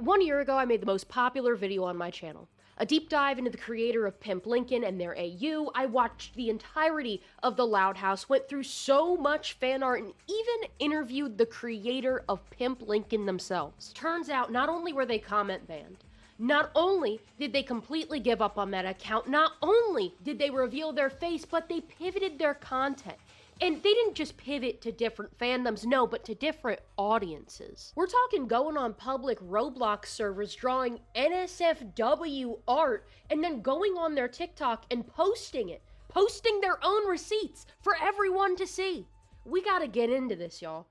1 year ago, I made the most popular video on my channel. A deep dive into the creator of Pimp Lincoln and their AU. I watched the entirety of The Loud House, went through so much fan art, and even interviewed the creator of Pimp Lincoln themselves. Turns out, not only were they comment banned, not only did they completely give up on that account, not only did they reveal their face, but they pivoted their content. And they didn't just pivot to different fandoms, no, but to different audiences. We're talking going on public Roblox servers, drawing NSFW art, and then going on their TikTok and posting it. Posting their own receipts for everyone to see. We gotta get into this, y'all.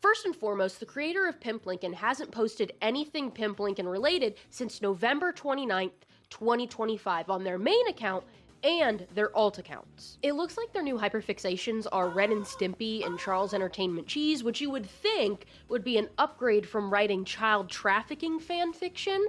First and foremost, the creator of Pimp Lincoln hasn't posted anything Pimp Lincoln related since November 29th, 2025 on their main account and their alt accounts. It looks like their new hyperfixations are Ren and Stimpy and Charles Entertainment Cheese, which you would think would be an upgrade from writing child trafficking fanfiction,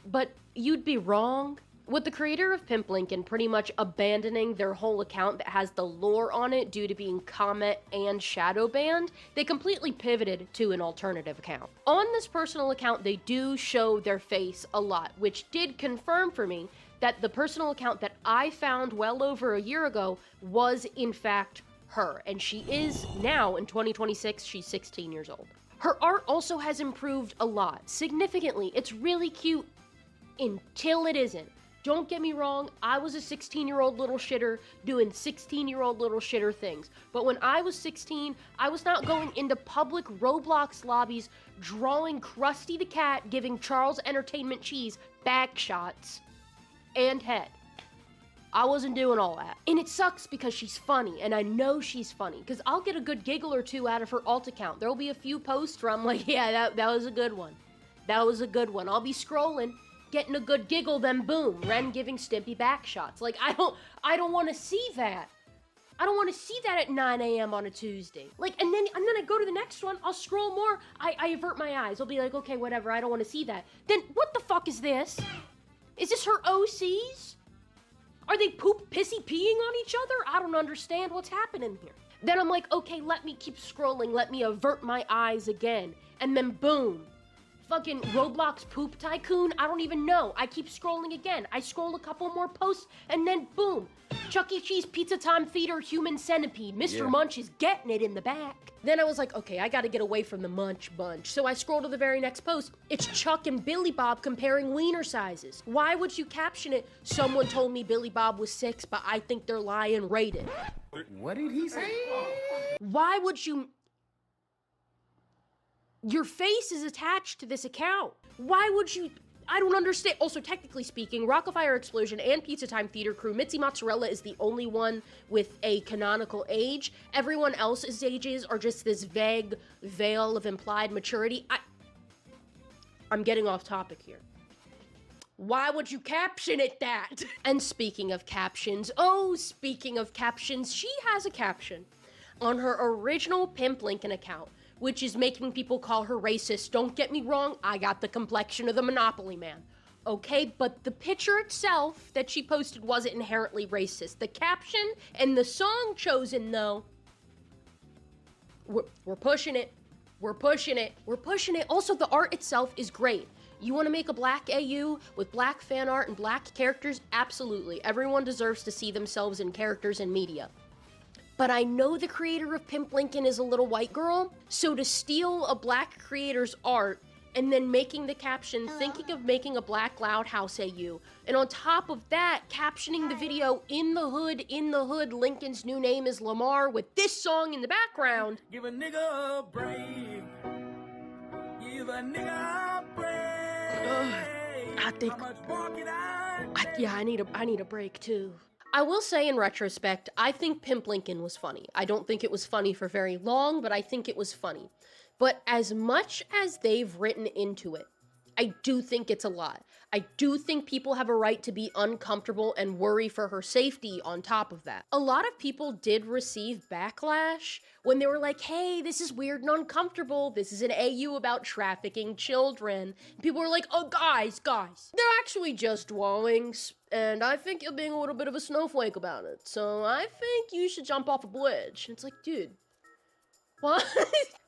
but you'd be wrong. With the creator of Pimp Lincoln pretty much abandoning their whole account that has the lore on it due to being comment and shadow banned, they completely pivoted to an alternative account. On this personal account, they do show their face a lot, which did confirm for me that the personal account that I found well over a year ago was in fact her, and she is now, in 2026, she's 16 years old. Her art also has improved a lot, significantly. It's really cute until it isn't. Don't get me wrong, I was a 16-year-old little shitter doing 16-year-old little shitter things. But when I was 16, I was not going into public Roblox lobbies drawing Krusty the Cat giving Charles Entertainment Cheese back shots and head. I wasn't doing all that. And it sucks because she's funny, and I know she's funny, because I'll get a good giggle or two out of her alt account. There'll be a few posts where I'm like, yeah, that was a good one. That was a good one. I'll be scrolling, getting a good giggle, then boom, Ren giving Stimpy back shots. Like, I don't want to see that. I don't want to see that at 9 a.m. on a Tuesday. Like, and then I go to the next one, I'll scroll more, I avert my eyes. I'll be like, okay, whatever, I don't want to see that. Then, what the fuck is this? Is this her OCs? Are they pissy peeing on each other? I don't understand what's happening here. Then I'm like, okay, let me keep scrolling, let me avert my eyes again. And then boom. Fucking Roblox Poop Tycoon? I don't even know. I keep scrolling again. I scroll a couple more posts, and then boom. Chuck E. Cheese Pizza Time Theater Human Centipede. Mr. Munch is getting it in the back. Then I was like, okay, I gotta get away from the Munch bunch. So I scroll to the very next post. It's Chuck and Billy Bob comparing wiener sizes. Why would you caption it, someone told me Billy Bob was 6, but I think they're lying rated? What did he say? Why would you... Your face is attached to this account. Why would you... I don't understand. Also, technically speaking, Rockafire Explosion and Pizza Time Theater Crew, Mitzi Mozzarella is the only one with a canonical age. Everyone else's ages are just this vague veil of implied maturity. I'm getting off topic here. Why would you caption it that? And speaking of captions, she has a caption on her original Pimp Lincoln account, which is making people call her racist. Don't get me wrong, I got the complexion of the Monopoly Man. Okay, but the picture itself that she posted wasn't inherently racist. The caption and the song chosen, though, we're pushing it. We're pushing it. We're pushing it. Also, the art itself is great. You want to make a black AU with black fan art and black characters? Absolutely. Everyone deserves to see themselves in characters in media. But I know the creator of Pimp Lincoln is a little white girl, so to steal a black creator's art and then making the caption, thinking of making a black Loud House AU, and on top of that, captioning the video, in the hood, Lincoln's new name is Lamar, with this song in the background. Give a nigga a break. Give a nigga a break. I think... How much more can I need a break too. I will say in retrospect, I think Pimp Lincoln was funny. I don't think it was funny for very long, but I think it was funny. But as much as they've written into it, I do think it's a lot. I do think people have a right to be uncomfortable and worry for her safety on top of that. A lot of people did receive backlash when they were like, hey, this is weird and uncomfortable. This is an AU about trafficking children. People were like, oh, guys, they're actually just drawings, and I think you're being a little bit of a snowflake about it. So I think you should jump off a bridge. And it's like, dude, what?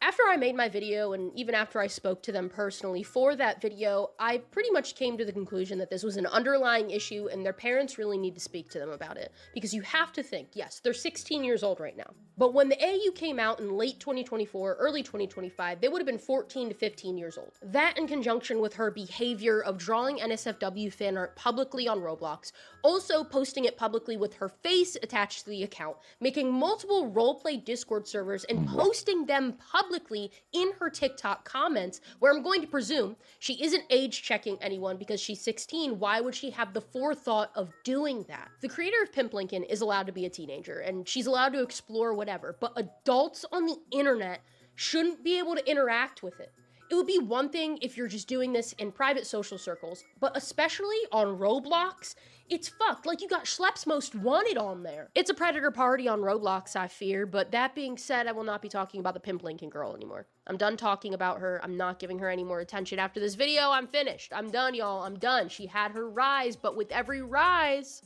After I made my video, and even after I spoke to them personally for that video, I pretty much came to the conclusion that this was an underlying issue and their parents really need to speak to them about it. Because you have to think, yes, they're 16 years old right now. But when the AU came out in late 2024, early 2025, they would have been 14 to 15 years old. That in conjunction with her behavior of drawing NSFW fan art publicly on Roblox, also posting it publicly with her face attached to the account, making multiple roleplay Discord servers and posting them publicly in her TikTok comments, where I'm going to presume she isn't age checking anyone because she's 16. Why would she have the forethought of doing that? The creator of Pimp Lincoln is allowed to be a teenager and she's allowed to explore whatever, but adults on the internet shouldn't be able to interact with it. It would be one thing if you're just doing this in private social circles, but especially on Roblox, it's fucked. Like, you got Schlepp's Most Wanted on there. It's a predator party on Roblox, I fear, but that being said, I will not be talking about the Pimp Lincoln girl anymore. I'm done talking about her. I'm not giving her any more attention. After this video, I'm finished. I'm done, y'all. I'm done. She had her rise, but with every rise,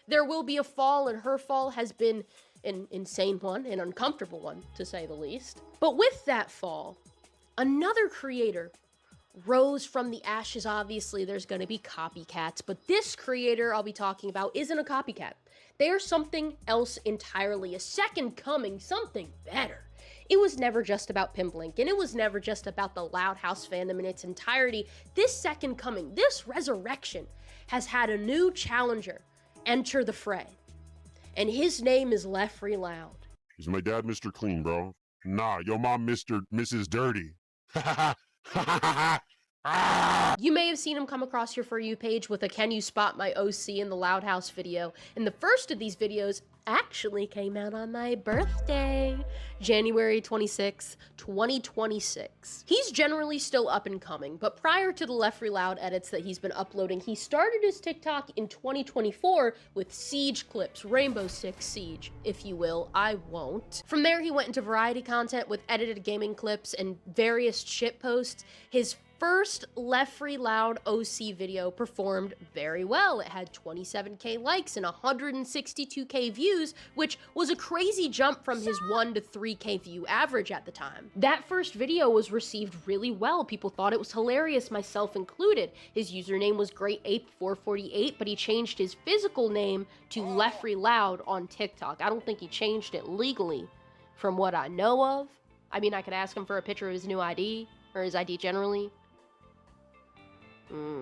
there will be a fall, and her fall has been an insane one, an uncomfortable one, to say the least. But with that fall, another creator rose from the ashes. Obviously, there's going to be copycats, but this creator I'll be talking about isn't a copycat. They are something else entirely, a second coming, something better. It was never just about Pimp Lincoln. It was never just about the Loud House fandom in its entirety. This second coming, this resurrection, has had a new challenger enter the fray. And his name is Leffrey Lore. Is my dad Mr. Clean, bro? Nah, your mom Mrs. Dirty. You may have seen him come across your For You page with a Can You Spot My OC in the Loud House video, and the first of these videos actually came out on my birthday, January 26, 2026. He's generally still up and coming, but prior to the Leffrey Lore edits that he's been uploading, he started his TikTok in 2024 with Siege clips, Rainbow Six Siege, if you will. I won't. From there, he went into variety content with edited gaming clips and various shit posts. His first Leffrey Lore OC video performed very well. It had 27k likes and 162k views, which was a crazy jump from his 1 to 3k view average at the time. That first video was received really well. People thought it was hilarious, myself included. His username was GreatApe448, but he changed his physical name to Leffrey Lore on TikTok. I don't think he changed it legally, from what I know of. I mean, I could ask him for a picture of his new ID, or his ID generally.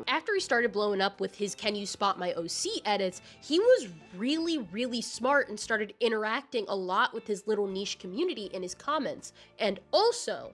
After he started blowing up with his Can You Spot My OC edits, he was really smart and started interacting a lot with his little niche community in his comments. And also,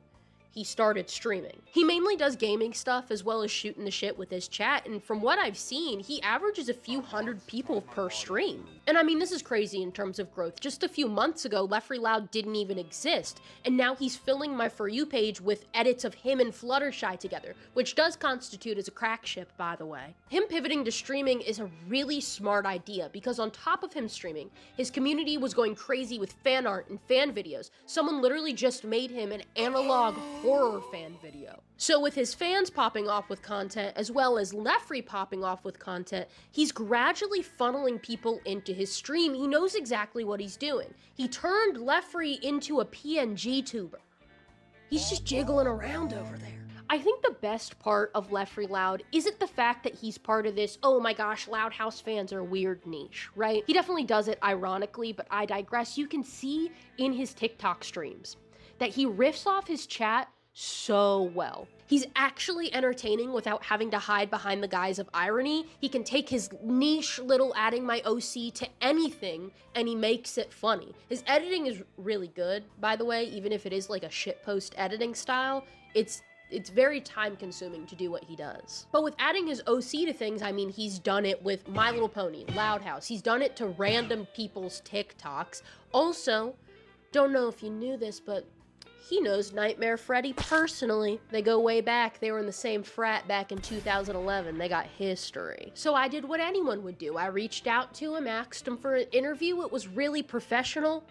he started streaming. He mainly does gaming stuff as well as shooting the shit with his chat, and from what I've seen, he averages a few hundred people per stream. And I mean, this is crazy in terms of growth. Just a few months ago, Leffrey Lore didn't even exist, and now he's filling my For You page with edits of him and Fluttershy together, which does constitute as a crack ship, by the way. Him pivoting to streaming is a really smart idea, because on top of him streaming, his community was going crazy with fan art and fan videos. Someone literally just made him an analog horror fan video. So with his fans popping off with content, as well as Leffrey popping off with content, he's gradually funneling people into his stream. He knows exactly what he's doing. He turned Leffrey into a PNG tuber. He's just jiggling around over there. I think the best part of Leffrey Lore isn't the fact that he's part of this, oh my gosh, Loud House fans are a weird niche, right? He definitely does it ironically, but I digress. You can see in his TikTok streams that he riffs off his chat so well. He's actually entertaining without having to hide behind the guise of irony. He can take his niche little adding my OC to anything and he makes it funny. His editing is really good, by the way, even if it is like a shitpost editing style. It's very time consuming to do what he does. But with adding his OC to things, I mean, he's done it with My Little Pony, Loud House. He's done it to random people's TikToks. Also, don't know if you knew this, but He knows Nightmare Freddy personally. They go way back. They were in the same frat back in 2011. They got history. So I did what anyone would do. I reached out to him, asked him for an interview. It was really professional,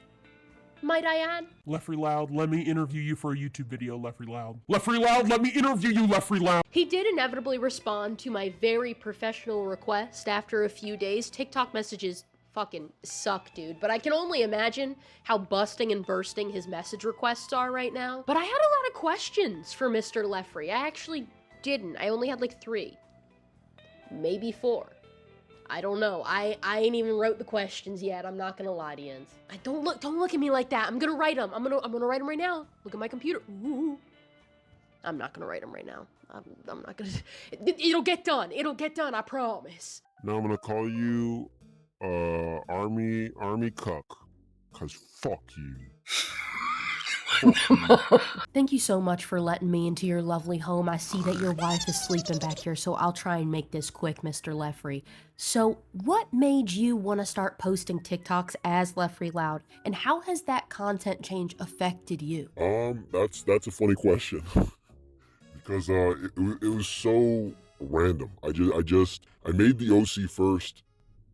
might I add. Leffrey Loud, let me interview you for a YouTube video, Leffrey Loud. Leffrey Loud, let me interview you, Leffrey Loud. He did inevitably respond to my very professional request after a few days. TikTok messages fucking suck, dude. But I can only imagine how busting and bursting his message requests are right now. But I had a lot of questions for Mr. Leffrey. I actually didn't. I only had like 3. Maybe 4. I don't know. I ain't even wrote the questions yet. I'm not gonna lie to you. Don't look at me like that. I'm gonna write them. I'm gonna write them right now. Look at my computer. Ooh. I'm not gonna write them right now. I'm not gonna. It'll get done. It'll get done. I promise. Now I'm gonna call you, Army Cuck. Cause fuck you. Thank you so much for letting me into your lovely home. I see that your wife is sleeping back here, so I'll try and make this quick, Mr. Leffrey. So, what made you want to start posting TikToks as Leffrey Loud, and how has that content change affected you? That's a funny question. Because it was so random. I made the OC first.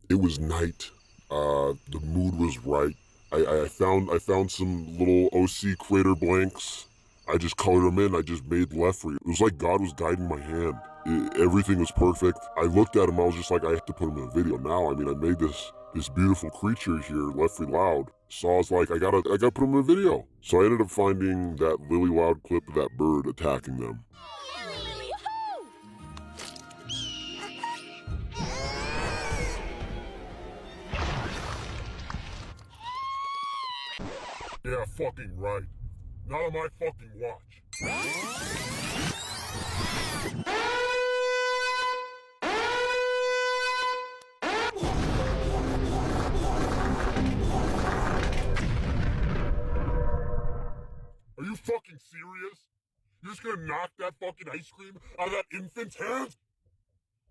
It was night. The mood was right. I found some little OC creator blanks. I just colored them in. I just made Leffrey. It was like God was guiding my hand. Everything was perfect. I looked at him. I was just like, I have to put him in a video now. I mean, I made this beautiful creature here, Leffrey Loud. So I was like, I gotta put him in a video. So I ended up finding that Lily Loud clip of that bird attacking them. Yeah, fucking right. Not on my fucking watch. Are you fucking serious? You're just gonna knock that fucking ice cream out of that infant's hand?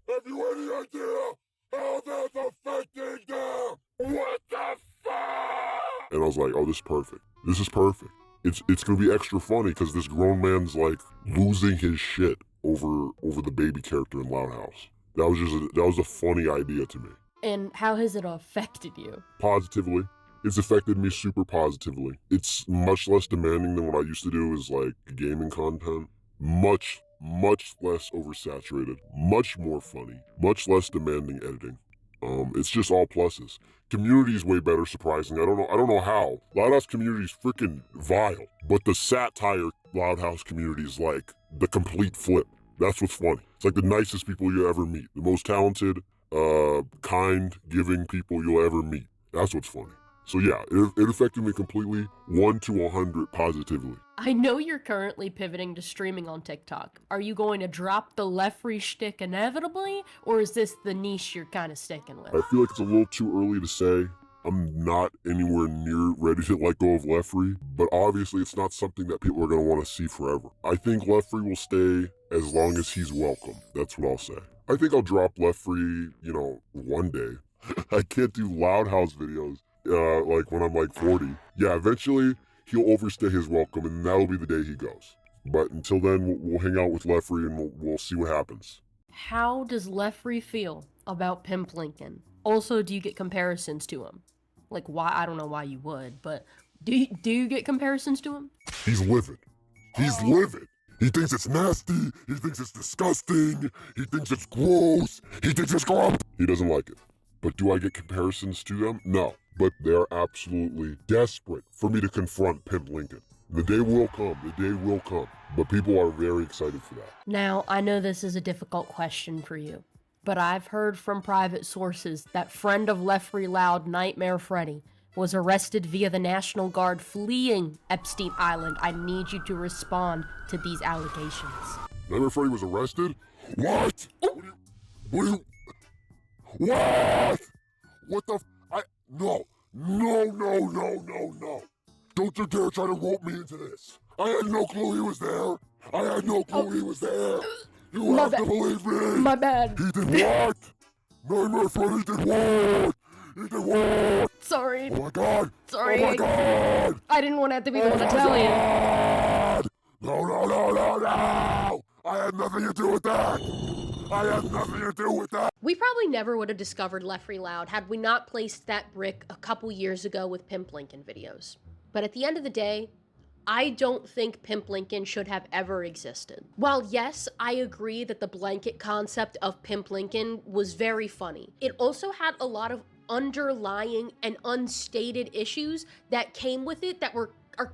Have you any idea how that's affecting them? What the fuck? And I was like, oh, this is perfect. This is perfect. It's gonna be extra funny because this grown man's like losing his shit over the baby character in Loud House. That was a funny idea to me. And how has it affected you? Positively. It's affected me super positively. It's much less demanding than what I used to do is like gaming content. Much less oversaturated. Much more funny. Much less demanding editing. It's just all pluses. Community is way better, surprising. I don't know how. Loud House community is freaking vile. But the satire Loud House community is like the complete flip. That's what's funny. It's like the nicest people you'll ever meet. The most talented, kind, giving people you'll ever meet. That's what's funny. So yeah, it affected me completely, 1 to 100 positively. I know you're currently pivoting to streaming on TikTok. Are you going to drop the Leffrey shtick inevitably, or is this the niche you're kind of sticking with? I feel like it's a little too early to say. I'm not anywhere near ready to let go of Leffrey, but obviously it's not something that people are going to want to see forever. I think Leffrey will stay as long as he's welcome. That's what I'll say. I think I'll drop Leffrey, one day. I can't do Loud House videos. Like when I'm like 40. Yeah, eventually he'll overstay his welcome and that'll be the day he goes. But until then, we'll hang out with Leffrey and we'll see what happens. How does Leffrey feel about Pimp Lincoln? Also, do you get comparisons to him? Like, why? I don't know why you would, but do you get comparisons to him? He's livid. He's livid. He thinks it's nasty. He thinks it's disgusting. He thinks it's gross. He thinks it's gross. He doesn't like it. But do I get comparisons to them? No. But they're absolutely desperate for me to confront Pimp Lincoln. The day will come. The day will come. But people are very excited for that. Now, I know this is a difficult question for you, but I've heard from private sources that friend of Leffrey Loud, Nightmare Freddy, was arrested via the National Guard fleeing Epstein Island. I need you to respond to these allegations. Nightmare Freddy was arrested? What? What? What the No. Don't you dare try to rope me into this. I had no clue he was there. You have to believe me. My bad. He did what? Nightmare Freddy did what? He did what? Sorry. Oh my god. Sorry. Oh my god. I didn't want to have to be the one to tell you. No, no, no, no, no! I had nothing to do with that! I had nothing to do with that! We probably never would have discovered Leffrey Lore had we not placed that brick a couple years ago with Pimp Lincoln videos. But at the end of the day, I don't think Pimp Lincoln should have ever existed. While yes, I agree that the blanket concept of Pimp Lincoln was very funny, it also had a lot of underlying and unstated issues that came with it that are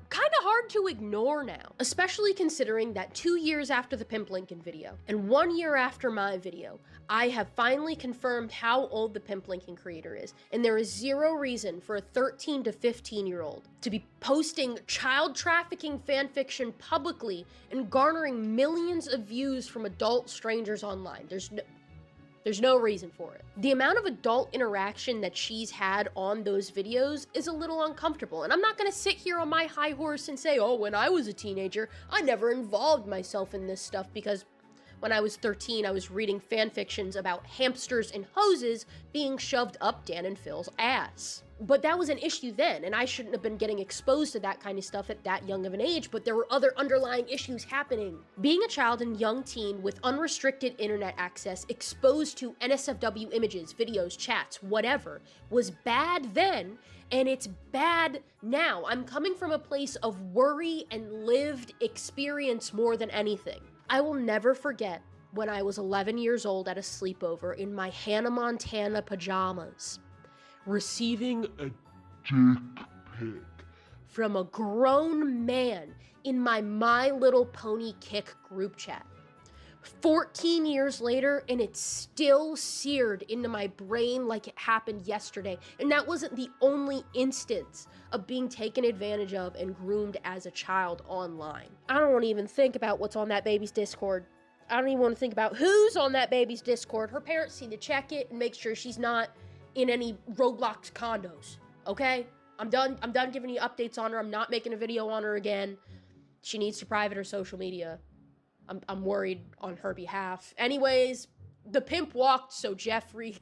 kind of hard to ignore now, especially considering that 2 years after the Pimp Lincoln video and 1 year after my video, I have finally confirmed how old the Pimp Lincoln creator is, and there is zero reason for a 13 to 15-year-old to be posting child trafficking fanfiction publicly and garnering millions of views from adult strangers online. There's no reason for it. The amount of adult interaction that she's had on those videos is a little uncomfortable, and I'm not gonna sit here on my high horse and say, oh, when I was a teenager, I never involved myself in this stuff, because when I was 13, I was reading fan fictions about hamsters and hoses being shoved up Dan and Phil's ass. But that was an issue then, and I shouldn't have been getting exposed to that kind of stuff at that young of an age, but there were other underlying issues happening. Being a child and young teen with unrestricted internet access, exposed to NSFW images, videos, chats, whatever, was bad then, and it's bad now. I'm coming from a place of worry and lived experience more than anything. I will never forget when I was 11 years old at a sleepover in my Hannah Montana pajamas, receiving a dick pic from a grown man in my My Little Pony Kick group chat. 14 years later, and it's still seared into my brain like it happened yesterday. And that wasn't the only instance of being taken advantage of and groomed as a child online. I don't want to even think about what's on that baby's Discord. I don't even want to think about who's on that baby's Discord. Her parents need to check it and make sure she's not in any Roblox condos, okay? I'm done giving you updates on her. I'm not making a video on her again. She needs to private her social media. I'm worried on her behalf. Anyways, the pimp walked so Leffrey,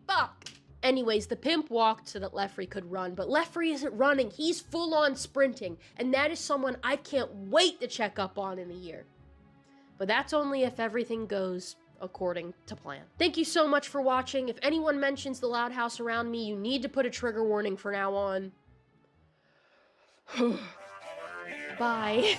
fuck. Anyways, the pimp walked so that Leffrey could run, but Leffrey isn't running. He's full on sprinting, and that is someone I can't wait to check up on in a year. But that's only if everything goes according to plan. Thank you so much for watching. If anyone mentions the loud house around me, you need to put a trigger warning from now on. Bye.